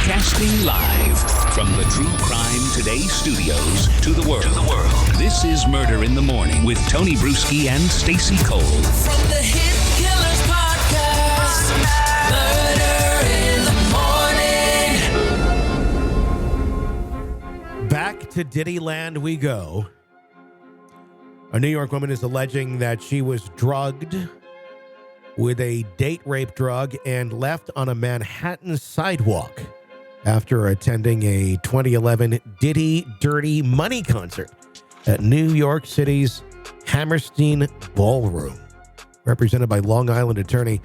Broadcasting live from the True Crime Today studios to the world. This is Murder in the Morning with Tony Bruschi and Stacey Cole. From the Hit Killers Podcast, Murder in the Morning. Back to Diddyland we go. A New York woman is alleging that she was drugged with a date rape drug and left on a Manhattan sidewalk after attending a 2011 Diddy-Dirty Money concert at New York City's Hammerstein Ballroom. Represented by Long Island attorney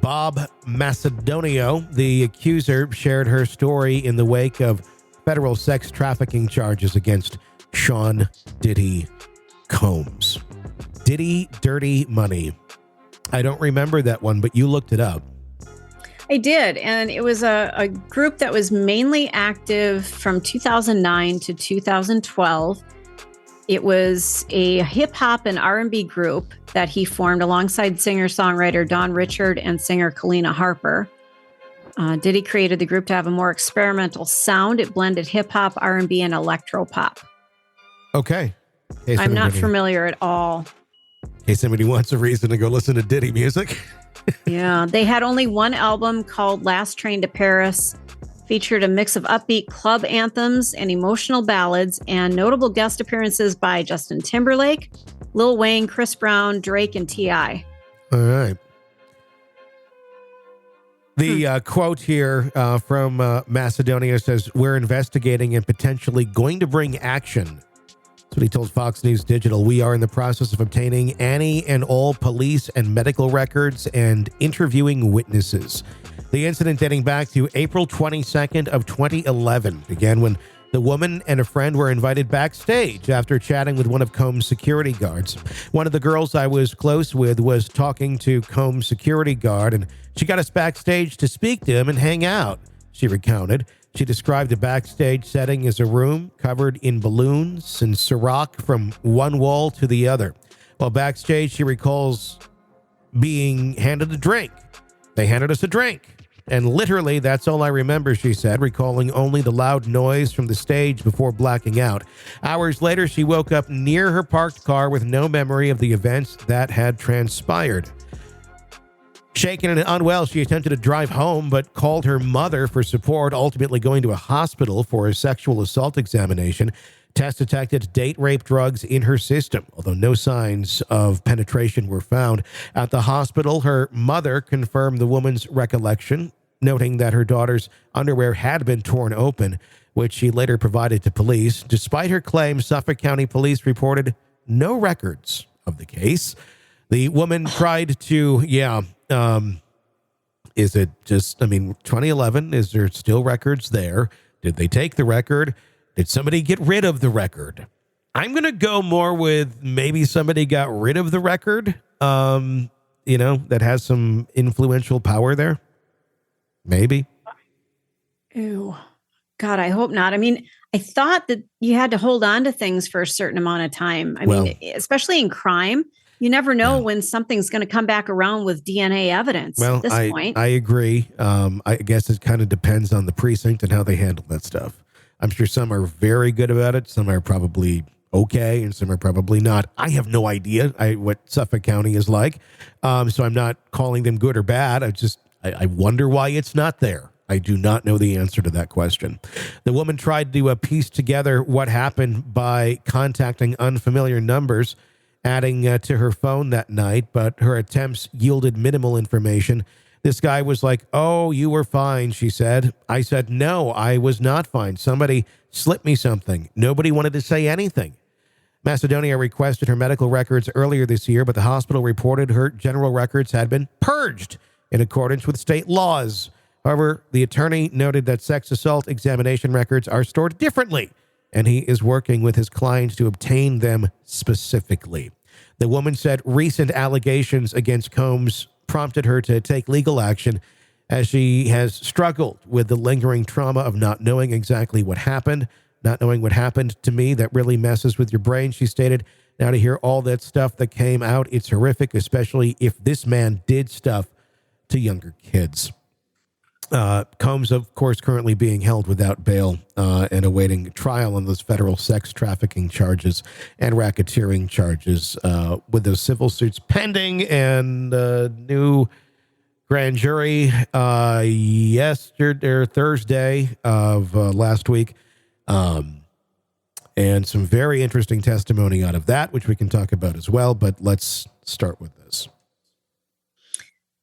Bob Macedonio, the accuser shared her story in the wake of federal sex trafficking charges against Sean Diddy Combs. Diddy-Dirty Money. I don't remember that one, but you looked it up. I did, and it was a group that was mainly active from 2009 to 2012. It was a hip-hop and R&B group that he formed alongside singer-songwriter Don Richard and singer Kalina Harper. Diddy created the group to have a more experimental sound. It blended hip-hop, R&B, and electro-pop. Okay. I'm not familiar at all. In case somebody wants a reason to go listen to Diddy music. Yeah, they had only one album called Last Train to Paris, featured a mix of upbeat club anthems and emotional ballads, and notable guest appearances by Justin Timberlake, Lil Wayne, Chris Brown, Drake, and T.I. All right. The quote here from Macedonia says, "We're investigating and potentially going to bring action." That's what he told Fox News Digital. "We are in the process of obtaining any and all police and medical records and interviewing witnesses." The incident dating back to April 22nd of 2011 began when the woman and a friend were invited backstage after chatting with one of Combs' security guards. "One of the girls I was close with was talking to Combs' security guard, and she got us backstage to speak to him and hang out," she recounted. She described the backstage setting as a room covered in balloons and Ciroc from one wall to the other. While backstage, she recalls being handed a drink. "They handed us a drink. And literally, that's all I remember," she said, recalling only the loud noise from the stage before blacking out. Hours later, she woke up near her parked car with no memory of the events that had transpired. Shaken and unwell, she attempted to drive home, but called her mother for support, ultimately going to a hospital for a sexual assault examination. Tests detected date rape drugs in her system, although no signs of penetration were found. At the hospital, her mother confirmed the woman's recollection, noting that her daughter's underwear had been torn open, which she later provided to police. Despite her claims, Suffolk County Police reported no records of the case. The woman tried to, is it just, 2011, is there still records there? Did they take the record? Did somebody get rid of the record? I'm going to go more with maybe somebody got rid of the record, that has some influential power there. Maybe. Ew. God, I hope not. I thought that you had to hold on to things for a certain amount of time. Especially in crime. You never know when something's going to come back around with DNA evidence at this point. I agree. I guess it kind of depends on the precinct and how they handle that stuff. I'm sure some are very good about it. Some are probably okay, and some are probably not. I have no idea what Suffolk County is like. So I'm not calling them good or bad. I wonder why it's not there. I do not know the answer to that question. The woman tried to piece together what happened by contacting unfamiliar numbers, adding to her phone that night, but her attempts yielded minimal information. This guy was like, "Oh, you were fine," she said. "I said, no, I was not fine. Somebody slipped me something." Nobody wanted to say anything. Macedonia requested her medical records earlier this year, but the hospital reported her general records had been purged in accordance with state laws. However, the attorney noted that sex assault examination records are stored differently, and he is working with his clients to obtain them specifically. The woman said recent allegations against Combs prompted her to take legal action, as she has struggled with the lingering trauma of not knowing exactly what happened. "Not knowing what happened to me, that really messes with your brain," she stated. "Now to hear all that stuff that came out, it's horrific, especially if this man did stuff to younger kids." Combs, of course, currently being held without bail and awaiting trial on those federal sex trafficking charges and racketeering charges with those civil suits pending and new grand jury yesterday or Thursday of last week. And some very interesting testimony out of that, which we can talk about as well. But let's start with this.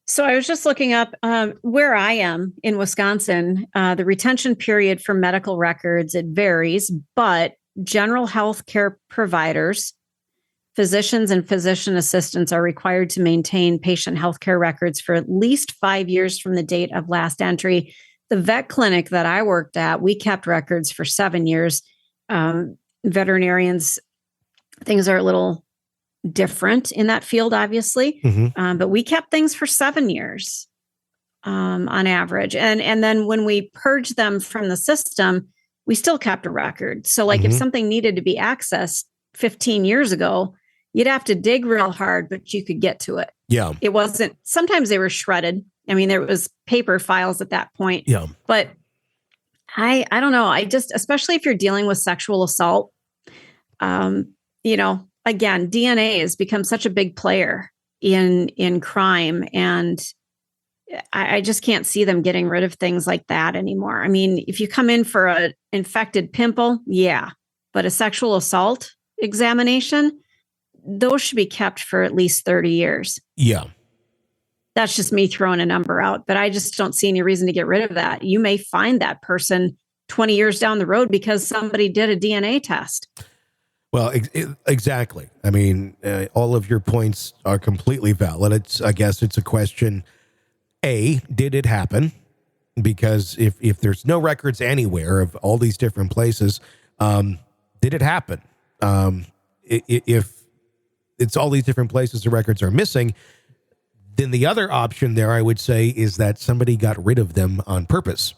So I was just looking up where I am in Wisconsin, the retention period for medical records, it varies, but general health care providers, physicians and physician assistants are required to maintain patient health care records for at least 5 years from the date of last entry. The vet clinic that I worked at, we kept records for 7 years. Veterinarians, things are a little different in that field, obviously. But we kept things for 7 years on average. And then when we purged them from the system, we still kept a record. So like if something needed to be accessed 15 years ago, you'd have to dig real hard, but you could get to it. Yeah. It wasn't, sometimes they were shredded. I mean, there was paper files at that point. Yeah. But I don't know. I just, especially if you're dealing with sexual assault, again, DNA has become such a big player in crime, and I just can't see them getting rid of things like that anymore. I mean, if you come in for an infected pimple, yeah, but a sexual assault examination, those should be kept for at least 30 years. Yeah. That's just me throwing a number out, but I just don't see any reason to get rid of that. You may find that person 20 years down the road because somebody did a DNA test. Well, exactly. I mean, all of your points are completely valid. I guess it's a question, A, did it happen? Because if there's no records anywhere of all these different places, did it happen? If it's all these different places the records are missing, then the other option there, I would say, is that somebody got rid of them on purpose.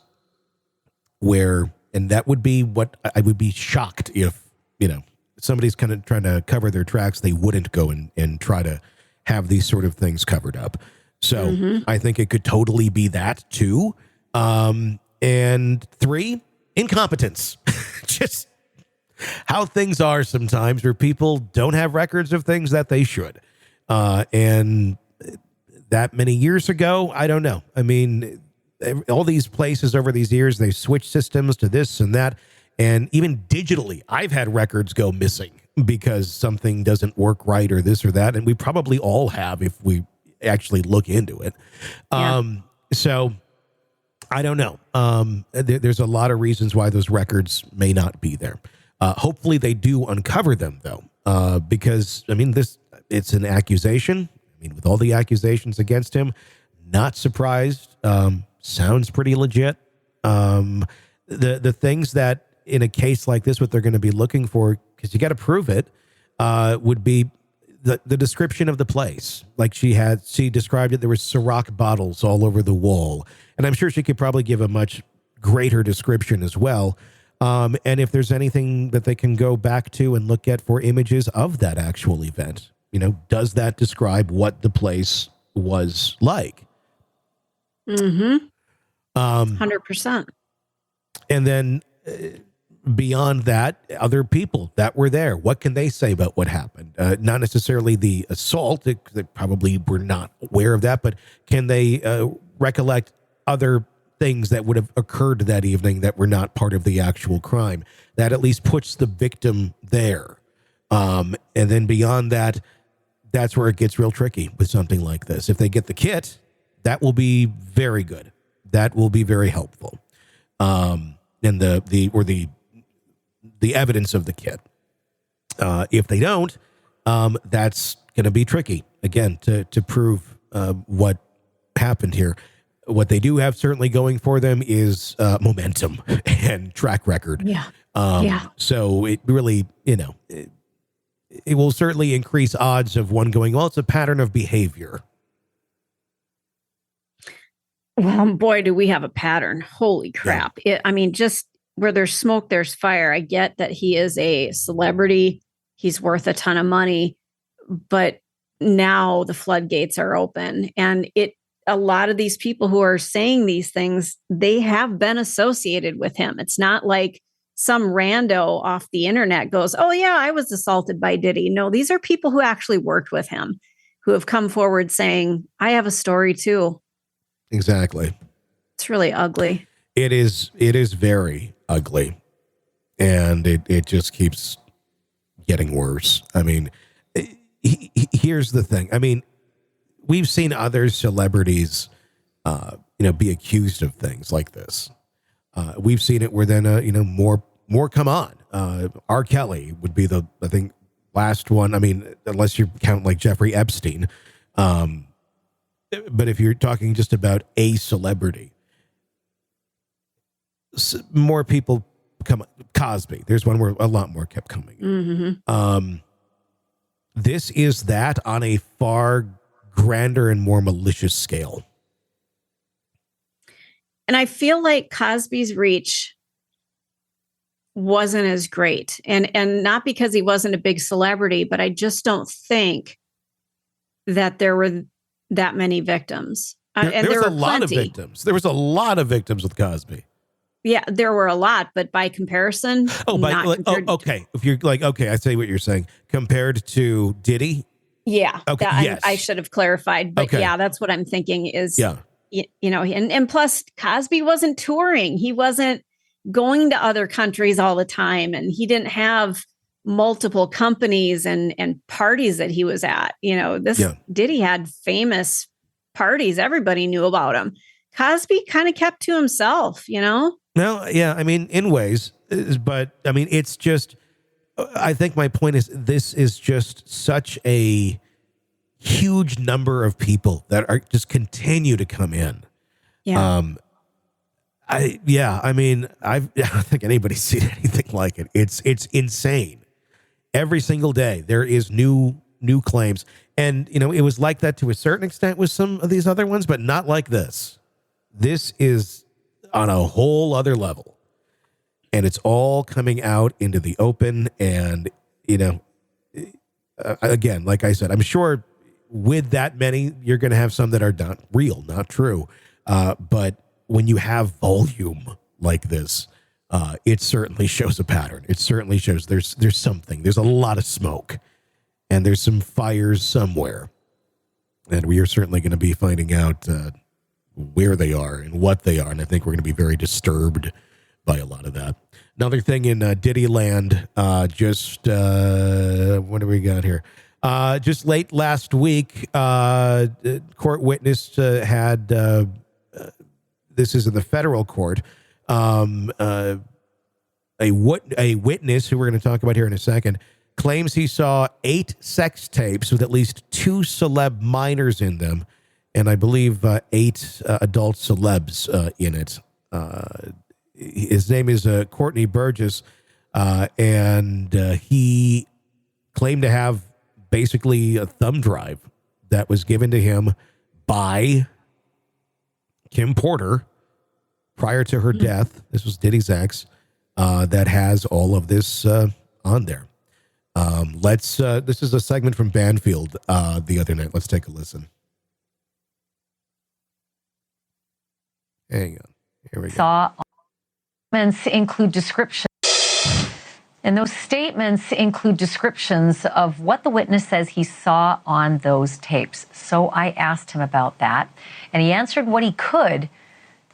And that would be what I would be shocked if, somebody's kind of trying to cover their tracks, they wouldn't go and try to have these sort of things covered up. So I think it could totally be that too. And 3, incompetence. Just how things are sometimes where people don't have records of things that they should. And that many years ago, I don't know. I mean, all these places over these years, they switch systems to this and that. And even digitally, I've had records go missing because something doesn't work right or this or that. And we probably all have if we actually look into it. Yeah. So I don't know. There's a lot of reasons why those records may not be there. Hopefully they do uncover them, though, because, I mean, it's an accusation. I mean, with all the accusations against him, not surprised. Sounds pretty legit. The things that in a case like this, what they're going to be looking for, because you got to prove it, would be the description of the place. Like she described it, there were Ciroc bottles all over the wall. And I'm sure she could probably give a much greater description as well. And if there's anything that they can go back to and look at for images of that actual event, does that describe what the place was like? 100%. And then beyond that, other people that were there, what can they say about what happened? Not necessarily the assault. They probably were not aware of that, but can they recollect other things that would have occurred that evening that were not part of the actual crime? That at least puts the victim there. And then beyond that, that's where it gets real tricky with something like this. If they get the kit, that will be very good. That will be very helpful. And the evidence of the kit. If they don't, that's going to be tricky again to prove what happened here. What they do have certainly going for them is momentum and track record. Yeah. So it really, it will certainly increase odds of one going, well, it's a pattern of behavior. Well, boy, do we have a pattern. Holy crap. Yeah. Just where there's smoke, there's fire. I get that he is a celebrity. He's worth a ton of money, but now the floodgates are open, and a lot of these people who are saying these things, they have been associated with him. It's not like some rando off the internet goes, oh yeah, I was assaulted by Diddy. No, these are people who actually worked with him, who have come forward saying, I have a story too. Exactly. It's really ugly. It is very ugly. And it just keeps getting worse. I mean, here's the thing. I mean, we've seen other celebrities, be accused of things like this. We've seen it where then, more come on. R. Kelly would be the, I think, last one. I mean, unless you count like Jeffrey Epstein. But if you're talking just about a celebrity, more people come. Cosby, there's one where a lot more kept coming. Mm-hmm. This is that on a far grander and more malicious scale. And I feel like Cosby's reach wasn't as great. And not because he wasn't a big celebrity, but I just don't think that there were that many victims. There was a lot of victims. There was a lot of victims with Cosby. Yeah, there were a lot, but by comparison, okay. If you're like, okay, I see what you're saying. Compared to Diddy? Yeah. Okay. Yes. I should have clarified, but yeah, that's what I'm thinking is, and plus Cosby wasn't touring. He wasn't going to other countries all the time. And he didn't have multiple companies and parties that he was at. Diddy had famous parties. Everybody knew about him. Cosby kind of kept to himself, No, yeah, I mean, in ways, but I mean, it's just, I think my point is this is just such a huge number of people that are just continue to come in. Yeah. I don't think anybody's seen anything like it. It's insane. Every single day there is new claims. And, it was like that to a certain extent with some of these other ones, but not like this. This is on a whole other level, and it's all coming out into the open. And, again, like I said, I'm sure with that many, you're going to have some that are not real, not true. But when you have volume like this, it certainly shows a pattern. It certainly shows there's something, there's a lot of smoke, and there's some fires somewhere. And we are certainly going to be finding out, where they are and what they are. And I think we're going to be very disturbed by a lot of that. Another thing in Diddy land, what do we got here? Just late last week, court witness had, this is in the federal court, a witness who we're going to talk about here in a second claims he saw 8 sex tapes with at least 2 celeb minors in them. And I believe 8 adult celebs in it. His name is Courtney Burgess, and he claimed to have basically a thumb drive that was given to him by Kim Porter prior to her death. This was Diddy's ex, that has all of this on there. This is a segment from Banfield the other night. Let's take a listen. Hang on. Here we go. Statements include descriptions, and those statements include descriptions of what the witness says he saw on those tapes. So I asked him about that, and he answered what he could,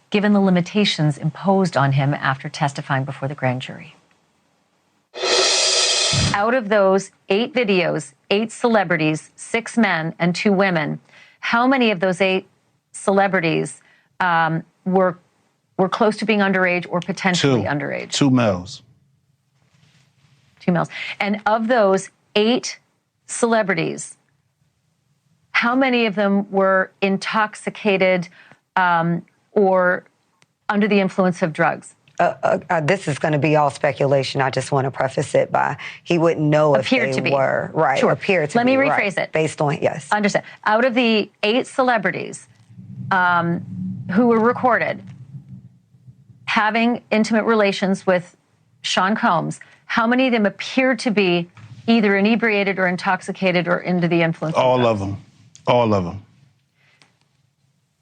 given the limitations imposed on him after testifying before the grand jury. Out of those 8 videos, 8 celebrities, 6 men and 2 women, how many of those 8 celebrities were close to being underage or potentially underage? 2 males. 2 males. And of those 8 celebrities, how many of them were intoxicated or under the influence of drugs? This is going to be all speculation. I just want to preface it by he wouldn't know if they were. Right. Sure. Appear to Let be. me rephrase it. Based on, yes. Understand. Out of the 8 celebrities who were recorded having intimate relations with Sean Combs, how many of them appeared to be either inebriated or intoxicated or under the influence of drugs? All of them.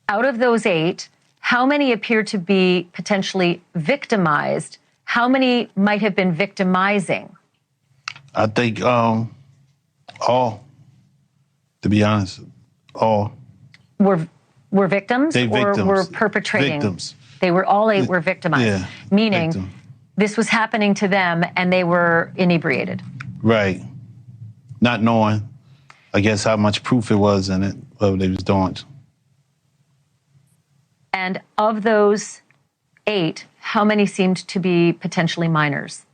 out of those 8, how many appear to be potentially victimized? How many might have been victimizing? I think all, to be honest, all. Were victims or were perpetrating? Victims. They were, all 8 were victimized. Yeah, meaning this was happening to them and they were inebriated. Right. Not knowing, I guess, how much proof it was in it, what they was doing. And of those 8, how many seemed to be potentially minors?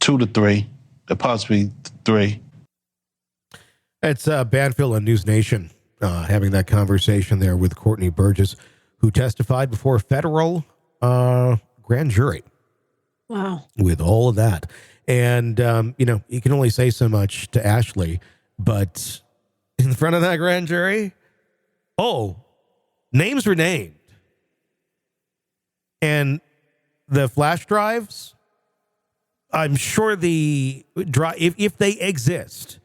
2 to 3, possibly 3. It's Banfield on News Nation having that conversation there with Courtney Burgess, who testified before a federal grand jury. Wow. With all of that. And, you can only say so much to Ashley, but in front of that grand jury, names were named. And the flash drives, I'm sure if they exist,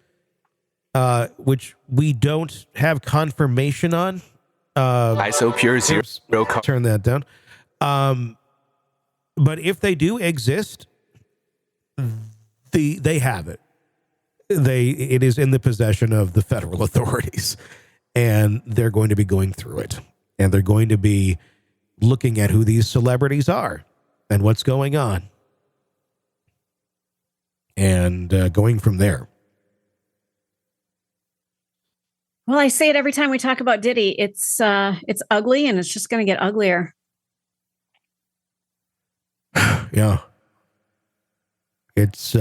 which we don't have confirmation on. ISO pure zero. Turn that down. But if they do exist, they have it. It is in the possession of the federal authorities, and they're going to be going through it, and they're going to be looking at who these celebrities are and what's going on, and going from there. Well, I say it every time we talk about Diddy. It's ugly, and it's just going to get uglier. Yeah. It's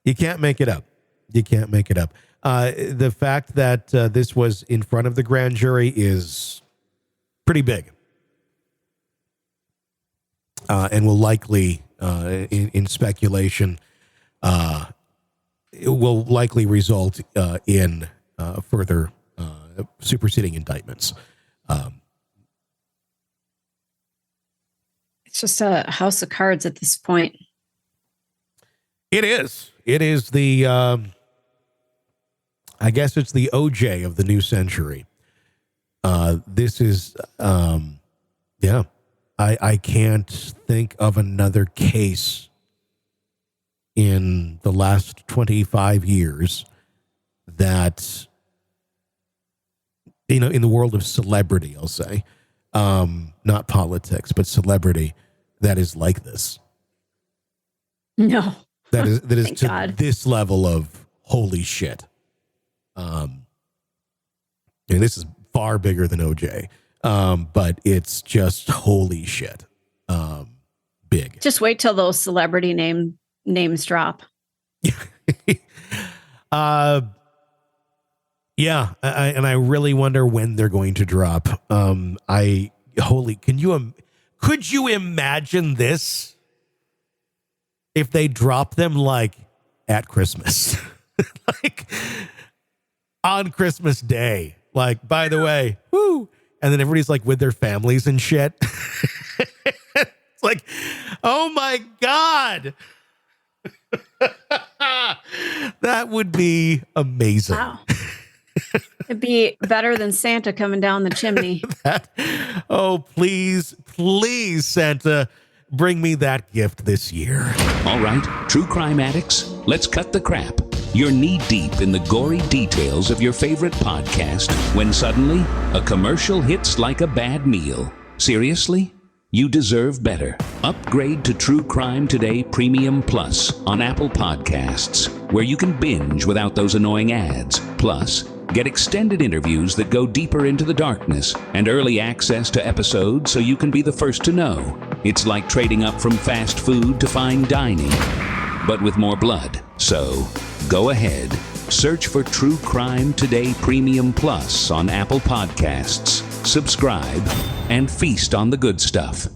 you can't make it up. You can't make it up. The fact that this was in front of the grand jury is pretty big, and will likely, in speculation, it will likely result in further superseding indictments. It's just a house of cards at this point. It is. It is the, I guess it's the OJ of the new century. This is, yeah. I can't think of another case in the last 25 years that, in the world of celebrity, I'll say, not politics, but celebrity, that is like this. No. That is Thank to God. This level of holy shit. And this is far bigger than OJ. But it's just holy shit. Big. Just wait till those celebrity names drop. Yeah, and I really wonder when they're going to drop. Could you imagine this? If they drop them like at Christmas, like on Christmas Day, like, by the way, woo, and then everybody's like with their families and shit. It's like, oh my God. That would be amazing. Wow. It'd be better than Santa coming down the chimney. Please, Santa, bring me that gift this year. All right, true crime addicts, let's cut the crap. You're knee-deep in the gory details of your favorite podcast when suddenly a commercial hits like a bad meal. Seriously? You deserve better. Upgrade to True Crime Today Premium Plus on Apple Podcasts, where you can binge without those annoying ads. Plus, get extended interviews that go deeper into the darkness and early access to episodes so you can be the first to know. It's like trading up from fast food to fine dining, but with more blood. So, go ahead. Search for True Crime Today Premium Plus on Apple Podcasts. Subscribe and feast on the good stuff.